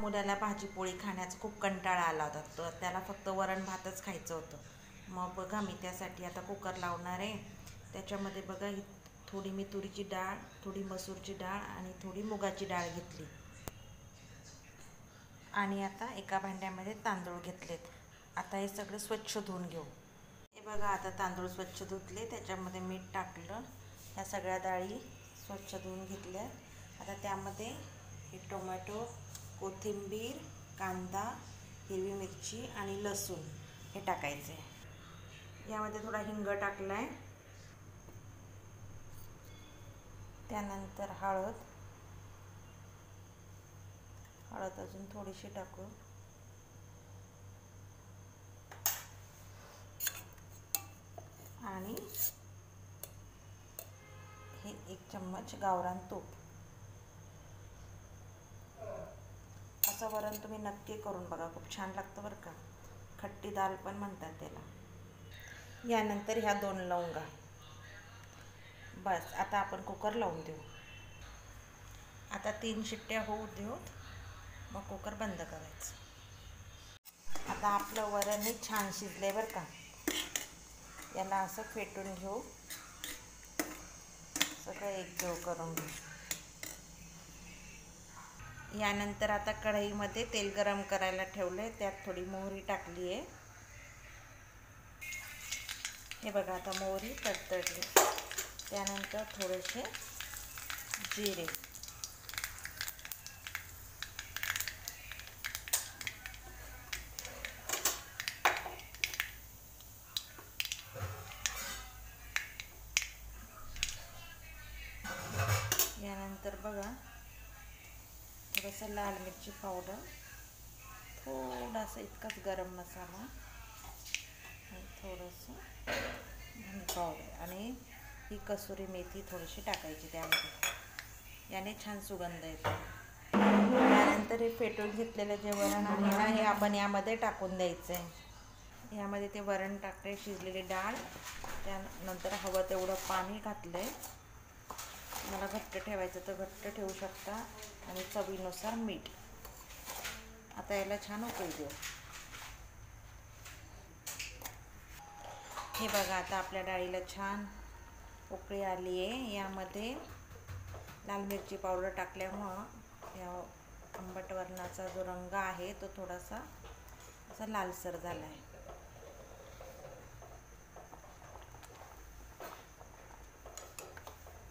मुलाला भाजीपोळी खाण्याचा खूप कंटाळा आला होता, तर त्याला फक्त वरण भातच खायचं होतं. मग बघा मी त्यासाठी आता कुकर लावणार आहे. त्याच्यामध्ये बघा थोडी मी तुरीची डाळ, थोडी मसूरची डाळ आणि थोडी मुगाची डाळ घेतली. आणि आता एका भांड्यामध्ये तांदूळ घेतलेत. आता हे सगळं स्वच्छ धुवून घेऊ. हे बघा आता तांदूळ स्वच्छ धुतले, त्याच्यामध्ये मीठ टाकलं. ह्या सगळ्या डाळी स्वच्छ धुवून घेतल्या. आता त्यामध्ये हे टोमॅटो, कोथिंबीर, कांदा, हिरवी मिरची आणि लसूण हे टाकायचे. यामध्ये थोडा हिंग टाकला आहे. त्यानंतर हळद अजून थोडीशी टाकू. आणि हे 1 चम्मच गावरान तूप. असं वरण तुम्ही नक्की करून बघा, खूप छान लागतं बरं का. खट्टी दाल पण म्हणतात त्याला. यानंतर ह्या 2 लवंगा. बस आता आपण कुकर लावून देऊ. आता 3 शिट्ट्या होऊ देऊ, मग कुकर बंद करायचं. आता आपलं वरण हे छान शिजले बरं का. याला असं फेटून घेऊ, सगळं एकजीव करून घेऊ. यानंतर आता कढईमध्ये तेल गरम करायला ठेवलंय. त्यात थोडी मोहरी टाकली आहे. हे बघा आता मोहरी तडतडली. त्यानंतर थोडेसे जिरे, यानंतर बघा थोडंसं लाल मिरची पावडर, थोडासा इतकाच गरम मसाला आणि थोडंसं धने पावडर आणि ही कसुरी मेथी थोडीशी टाकायची त्यामध्ये. याने छान सुगंध येतो. त्यानंतर हे फेटून घेतलेलं जे वरण आहे ना, हे आपण यामध्ये टाकून द्यायचं आहे. यामध्ये ते वरण टाकले, शिजलेली डाळ, त्यानंतर हवं तेवढं पाणी घातलं आहे. मला घट्ट ठेवायचं तर घट्ट ठेवू शकता आणि चवीनुसार मीठ. आता याला छान उकळी देऊ. हे बघा आता आपल्या डाळीला छान उकळी आली आहे. यामध्ये लाल मिरची पावडर टाकल्यामुळं या आंबट वरणाचा जो रंग आहे तो थोडासा असा लालसर झाला आहे.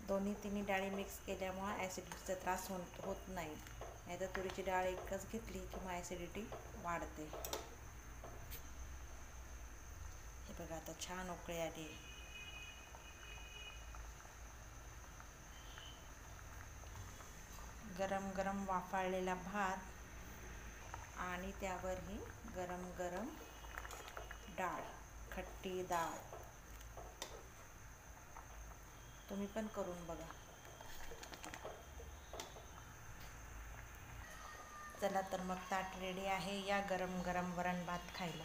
दोन्ही डाळी मिक्स केल्यामुळं ॲसिडिटीचा त्रास होत नाही. नाहीतर तुरीची डाळ एकच घेतली की मग ॲसिडिटी वाढते. हे बघा आता छान उकळी आली. गरम गरम वाफाळलेला भात आणि त्यावर ही गरम गरम डाळ, खट्टी डाळ. तुम्ही पण करून बघा. चला तर मग ताट रेडी आहे. या गरम गरम वरण भात खायला.